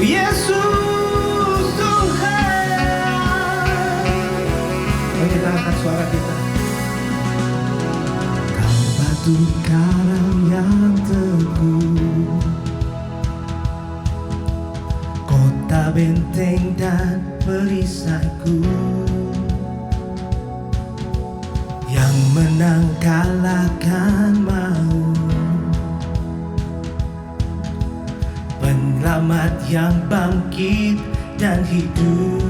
Yesus Tuhan. Mari kita angkat suara kita. Kau batu karang yang teguh, kota benteng dan perisaiku, yang menang kalahkan maut, penyelamat yang bangkit dan hidup.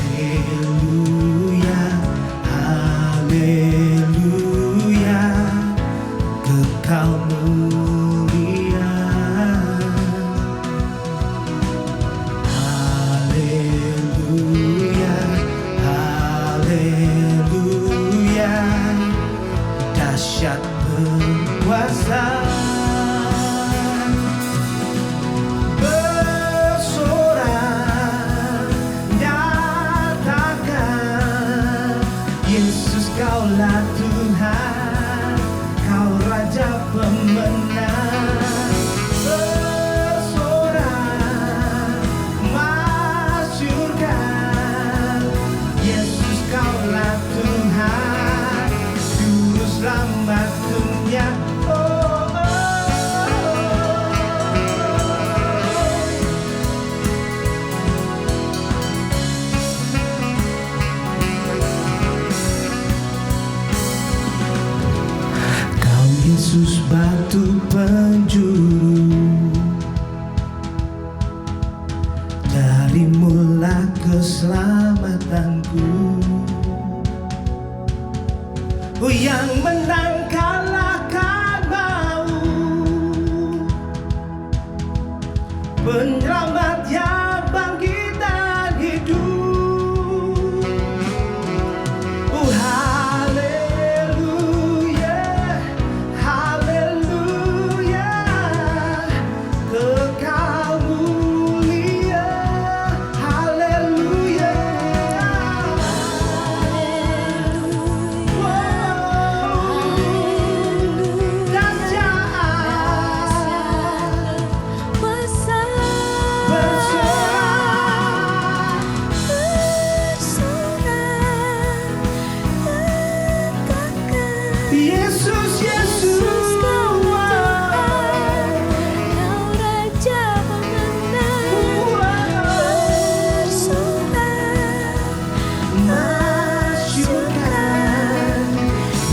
Haleluya, haleluya, kekal mulia. Haleluya, haleluya, dahsyat berkuasa. Bersorak nyatakan, Yesus kaulah Tuhan, kau Raja pemenang. Bersorak masyurkan, Yesus kaulah Tuhan, Juru Selamat dunia. Kau Yesus batu penjuru, darimulah keselamatanku. Yang menang kalahkan maut, penyelamat yang bangkit dan hidup. Haleluya, haleluya, kekal mulia. Haleluya, Yesus, Yesus, Kau Raja pemenang. Bersorak masyurkan,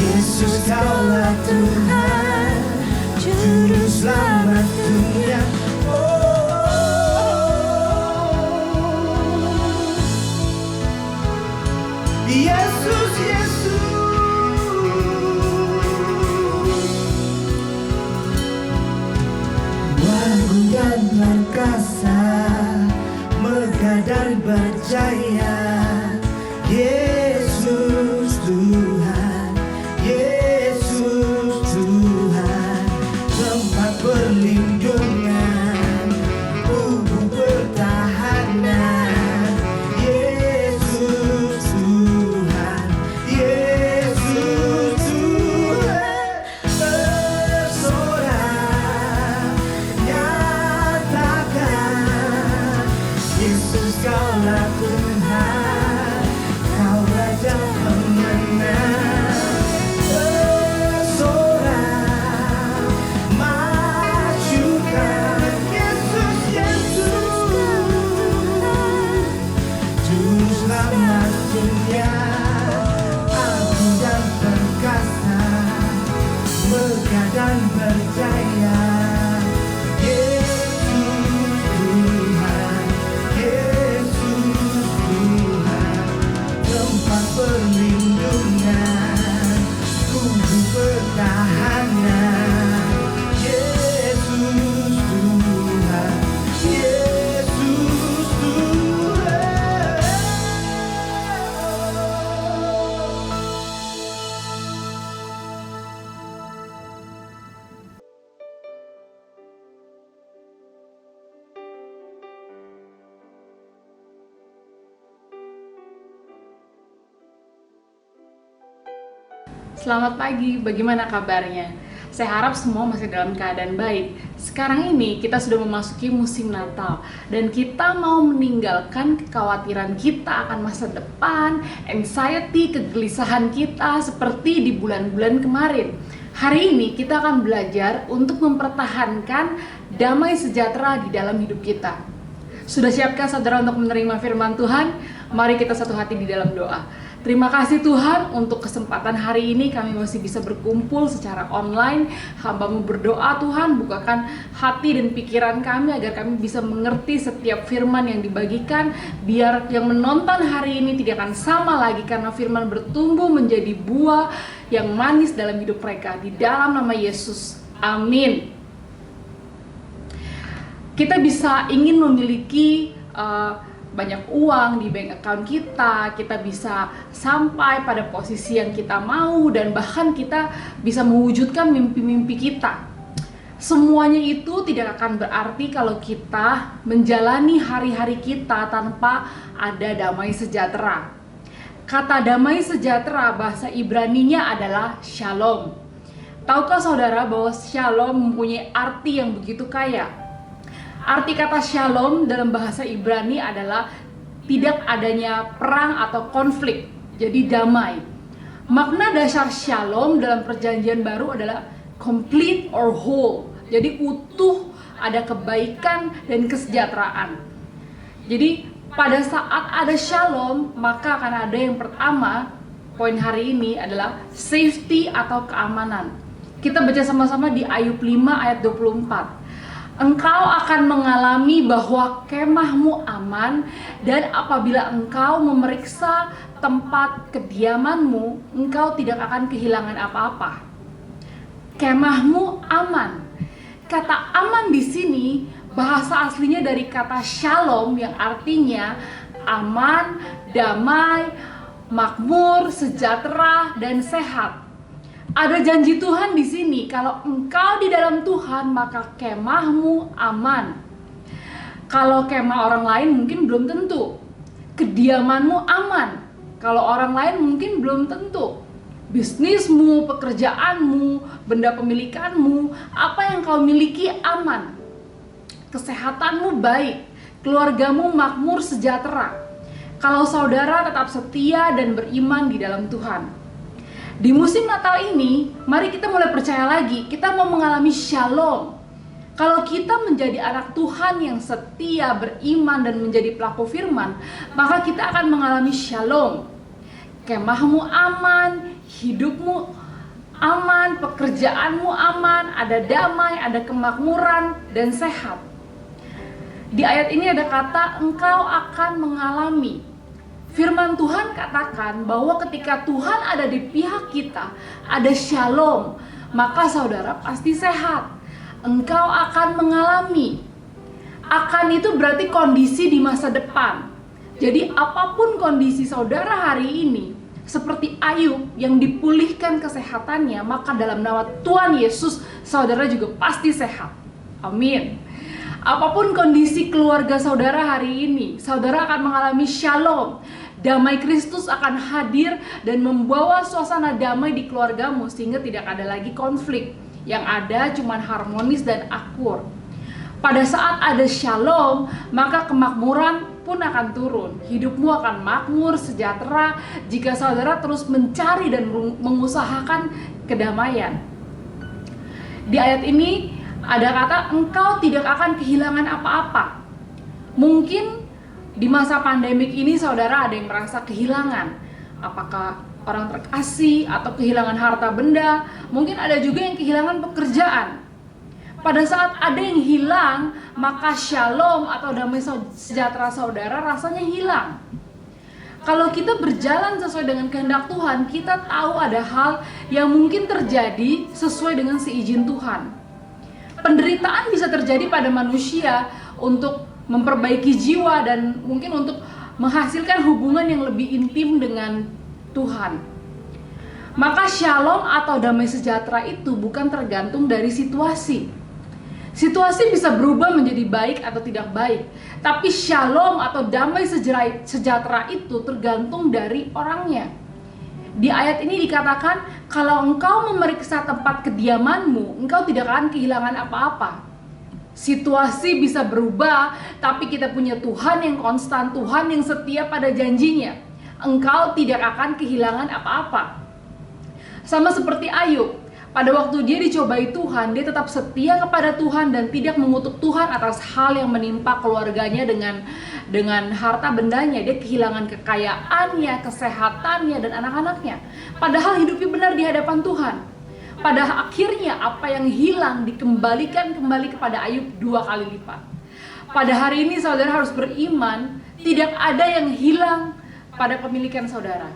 Yesus kaulah Tuhan, Juru Selamat dunia. Yesus, Yesus, agung dan perkasa, megah dan berjaya. Yesus Tuhan, Yesus Tuhan, tempat perlindungan, tubuh pertahanan. Yesus Tuhan, Yesus Tuhan, bersorak nyatakan, Yesus kaulah Tuhan, kau Raja pemenang. Bersorak masyurkan, Yesus, Yesus, Juru Selamat dunia. Agung dan perkasa, megah dan berjaya. Yesus Tuhan, Yesus Tuhan, tempat perlindungan, tubuh pertahanan. Yesus Tuhan, Yesus Tuhan. Selamat pagi, bagaimana kabarnya? Saya harap semua masih dalam keadaan baik. Sekarang ini kita sudah memasuki musim Natal dan kita mau meninggalkan kekhawatiran kita akan masa depan, anxiety, kegelisahan kita seperti di bulan-bulan kemarin. Hari ini kita akan belajar untuk mempertahankan damai sejahtera di dalam hidup kita. Sudah siapkah saudara untuk menerima firman Tuhan? Mari kita satu hati di dalam doa. Terima kasih Tuhan untuk kesempatan hari ini kami masih bisa berkumpul secara online. Hamba-Mu berdoa Tuhan, bukakan hati dan pikiran kami agar kami bisa mengerti setiap firman yang dibagikan. Biar yang menonton hari ini tidak akan sama lagi karena firman bertumbuh menjadi buah yang manis dalam hidup mereka. Di dalam nama Yesus, amin. Kita bisa ingin memiliki banyak uang di bank account kita bisa sampai pada posisi yang kita mau, dan bahkan kita bisa mewujudkan mimpi-mimpi kita. Semuanya itu tidak akan berarti kalau kita menjalani hari-hari kita tanpa ada damai sejahtera. Kata damai sejahtera bahasa Ibraninya adalah shalom. Tahukah saudara bahwa shalom mempunyai arti yang begitu kaya? Arti kata shalom dalam bahasa Ibrani adalah tidak adanya perang atau konflik, jadi damai. Makna dasar shalom dalam perjanjian baru adalah complete or whole, jadi utuh, ada kebaikan dan kesejahteraan. Jadi pada saat ada shalom, maka akan ada yang pertama, poin hari ini adalah safety atau keamanan. Kita baca sama-sama di Ayub 5 ayat 24. Engkau akan mengalami bahwa kemahmu aman, dan apabila engkau memeriksa tempat kediamanmu, engkau tidak akan kehilangan apa-apa. Kemahmu aman. Kata aman di sini bahasa aslinya dari kata shalom yang artinya aman, damai, makmur, sejahtera, dan sehat. Ada janji Tuhan di sini, kalau engkau di dalam Tuhan maka kemahmu aman. Kalau kemah orang lain mungkin belum tentu. Kediamanmu aman. Kalau orang lain mungkin belum tentu. Bisnismu, pekerjaanmu, benda pemilikanmu, apa yang kau miliki aman. Kesehatanmu baik, keluargamu makmur sejahtera. Kalau saudara tetap setia dan beriman di dalam Tuhan. Di musim Natal ini, mari kita mulai percaya lagi, kita mau mengalami shalom. Kalau kita menjadi anak Tuhan yang setia, beriman, dan menjadi pelaku firman, maka kita akan mengalami shalom. Kemahmu aman, hidupmu aman, pekerjaanmu aman, ada damai, ada kemakmuran, dan sehat. Di ayat ini ada kata, engkau akan mengalami. Firman Tuhan katakan bahwa ketika Tuhan ada di pihak kita, ada shalom, maka saudara pasti sehat. Engkau akan mengalami. Akan itu berarti kondisi di masa depan. Jadi apapun kondisi saudara hari ini, seperti Ayub yang dipulihkan kesehatannya, maka dalam nama Tuhan Yesus, saudara juga pasti sehat. Amin. Apapun kondisi keluarga saudara hari ini, saudara akan mengalami shalom. Damai Kristus akan hadir dan membawa suasana damai di keluargamu sehingga tidak ada lagi konflik. Yang ada cuma harmonis dan akur. Pada saat ada shalom, maka kemakmuran pun akan turun. Hidupmu akan makmur, sejahtera jika saudara terus mencari dan mengusahakan kedamaian. Di ayat ini ada kata engkau tidak akan kehilangan apa-apa. Mungkin di masa pandemik ini saudara ada yang merasa kehilangan, apakah orang terkasih atau kehilangan harta benda, mungkin ada juga yang kehilangan pekerjaan. Pada saat ada yang hilang, maka shalom atau damai sejahtera saudara rasanya hilang. Kalau kita berjalan sesuai dengan kehendak Tuhan, kita tahu ada hal yang mungkin terjadi sesuai dengan seizin Tuhan. Penderitaan bisa terjadi pada manusia untuk memperbaiki jiwa dan mungkin untuk menghasilkan hubungan yang lebih intim dengan Tuhan. Maka shalom atau damai sejahtera itu bukan tergantung dari situasi. Situasi bisa berubah menjadi baik atau tidak baik, tapi shalom atau damai sejahtera itu tergantung dari orangnya. Di ayat ini dikatakan, kalau engkau memeriksa tempat kediamanmu, engkau tidak akan kehilangan apa-apa. Situasi bisa berubah, tapi kita punya Tuhan yang konstan, Tuhan yang setia pada janjinya. Engkau tidak akan kehilangan apa-apa. Sama seperti Ayub, pada waktu dia dicobai Tuhan, dia tetap setia kepada Tuhan dan tidak mengutuk Tuhan atas hal yang menimpa keluarganya dengan harta bendanya. Dia kehilangan kekayaannya, kesehatannya, dan anak-anaknya. Padahal hidupnya benar di hadapan Tuhan. Pada akhirnya apa yang hilang dikembalikan kembali kepada Ayub 2 kali lipat. Pada hari ini saudara harus beriman, tidak ada yang hilang pada pemilikan saudara.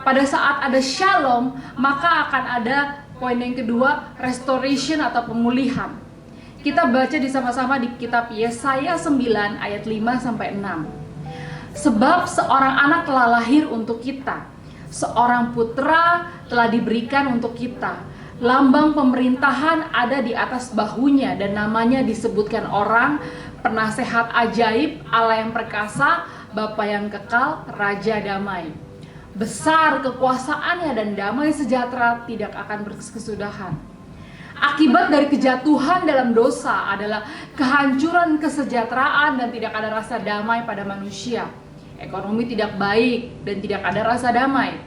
Pada saat ada shalom, maka akan ada poin yang kedua, restoration atau pemulihan. Kita baca sama-sama di kitab Yesaya 9 ayat 5-6. Sebab seorang anak telah lahir untuk kita, seorang putra telah diberikan untuk kita. Lambang pemerintahan ada di atas bahunya dan namanya disebutkan orang, penasehat ajaib, Allah yang perkasa, Bapa yang kekal, Raja damai. Besar kekuasaannya dan damai sejahtera tidak akan berkesudahan. Akibat dari kejatuhan dalam dosa adalah kehancuran kesejahteraan dan tidak ada rasa damai pada manusia. Ekonomi tidak baik dan tidak ada rasa damai.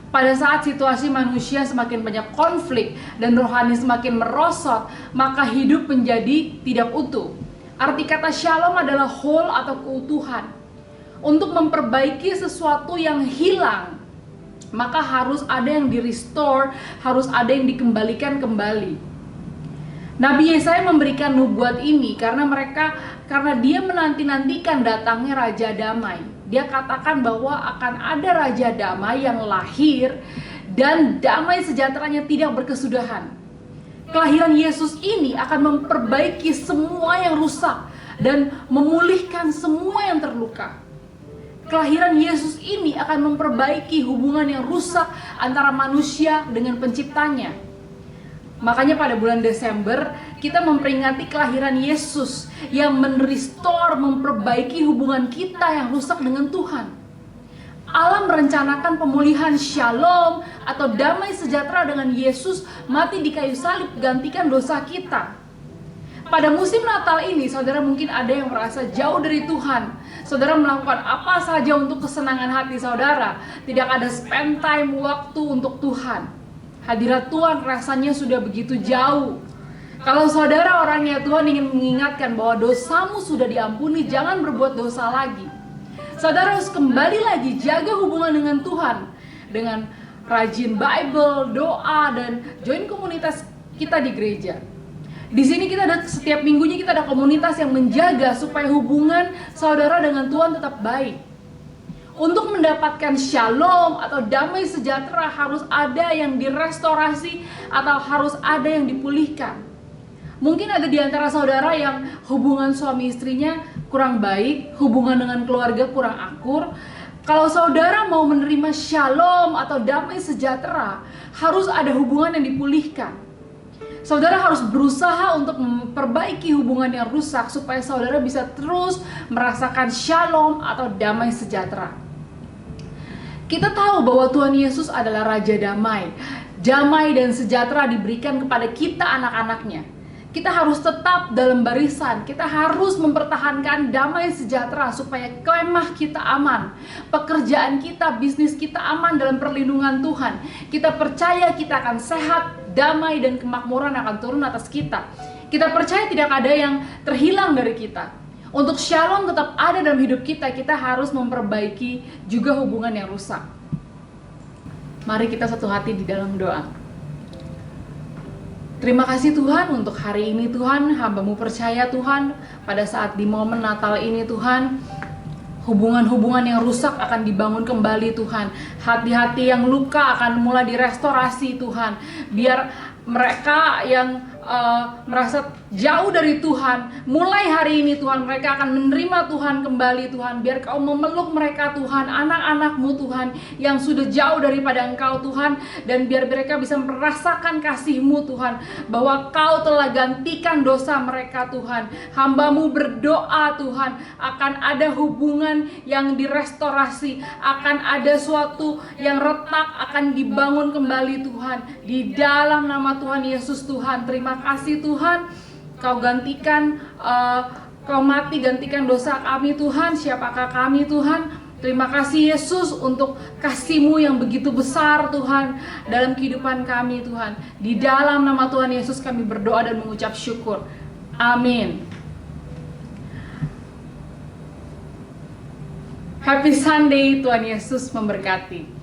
Pada saat situasi manusia semakin banyak konflik dan rohani semakin merosot, maka hidup menjadi tidak utuh. Arti kata shalom adalah whole atau keutuhan. Untuk memperbaiki sesuatu yang hilang, maka harus ada yang di-restore, harus ada yang dikembalikan kembali. Nabi Yesaya memberikan nubuat ini karena dia menanti-nantikan datangnya Raja Damai. Dia katakan bahwa akan ada Raja Damai yang lahir dan damai sejahteranya tidak berkesudahan. Kelahiran Yesus ini akan memperbaiki semua yang rusak dan memulihkan semua yang terluka. Kelahiran Yesus ini akan memperbaiki hubungan yang rusak antara manusia dengan penciptanya. Makanya pada bulan Desember kita memperingati kelahiran Yesus yang merestore, memperbaiki hubungan kita yang rusak dengan Tuhan. Allah merencanakan pemulihan shalom atau damai sejahtera dengan Yesus mati di kayu salib gantikan dosa kita. Pada musim Natal ini, saudara mungkin ada yang merasa jauh dari Tuhan. Saudara melakukan apa saja untuk kesenangan hati saudara. Tidak ada spend time waktu untuk Tuhan. Hadirat Tuhan rasanya sudah begitu jauh. Kalau saudara orangnya Tuhan ingin mengingatkan bahwa dosamu sudah diampuni, jangan berbuat dosa lagi. Saudara harus kembali lagi jaga hubungan dengan Tuhan. Dengan rajin Bible, doa, dan join komunitas kita di gereja. Di sini kita ada setiap minggunya kita ada komunitas yang menjaga supaya hubungan saudara dengan Tuhan tetap baik. Untuk mendapatkan shalom atau damai sejahtera harus ada yang direstorasi atau harus ada yang dipulihkan. Mungkin ada di antara saudara yang hubungan suami istrinya kurang baik, hubungan dengan keluarga kurang akur. Kalau saudara mau menerima shalom atau damai sejahtera, harus ada hubungan yang dipulihkan. Saudara harus berusaha untuk memperbaiki hubungan yang rusak supaya saudara bisa terus merasakan shalom atau damai sejahtera. Kita tahu bahwa Tuhan Yesus adalah Raja Damai. Damai dan sejahtera diberikan kepada kita anak-anaknya. Kita harus tetap dalam barisan. Kita harus mempertahankan damai sejahtera supaya kemah kita aman. Pekerjaan kita, bisnis kita aman dalam perlindungan Tuhan. Kita percaya kita akan sehat, damai dan kemakmuran akan turun atas kita. Kita percaya tidak ada yang terhilang dari kita. Untuk shalom tetap ada dalam hidup kita, kita harus memperbaiki juga hubungan yang rusak. Mari kita satu hati di dalam doa. Terima kasih Tuhan untuk hari ini Tuhan, hamba-Mu percaya Tuhan, pada saat di momen Natal ini Tuhan, hubungan-hubungan yang rusak akan dibangun kembali Tuhan. Hati-hati yang luka akan mulai direstorasi Tuhan. Biar mereka yang merasa jauh dari Tuhan, mulai hari ini Tuhan mereka akan menerima Tuhan kembali Tuhan. Biar Kau memeluk mereka Tuhan, anak-anak-Mu Tuhan yang sudah jauh daripada Engkau Tuhan. Dan biar mereka bisa merasakan kasih-Mu Tuhan, bahwa Kau telah gantikan dosa mereka Tuhan. Hamba-Mu berdoa Tuhan, akan ada hubungan yang direstorasi, akan ada suatu yang retak akan dibangun kembali Tuhan. Di dalam nama Tuhan Yesus Tuhan, terima kasih Tuhan. Kau gantikan, Kau mati gantikan dosa kami Tuhan. Siapakah kami Tuhan? Terima kasih Yesus untuk kasih-Mu yang begitu besar Tuhan dalam kehidupan kami Tuhan. Di dalam nama Tuhan Yesus kami berdoa dan mengucap syukur. Amin. Happy Sunday, Tuhan Yesus memberkati.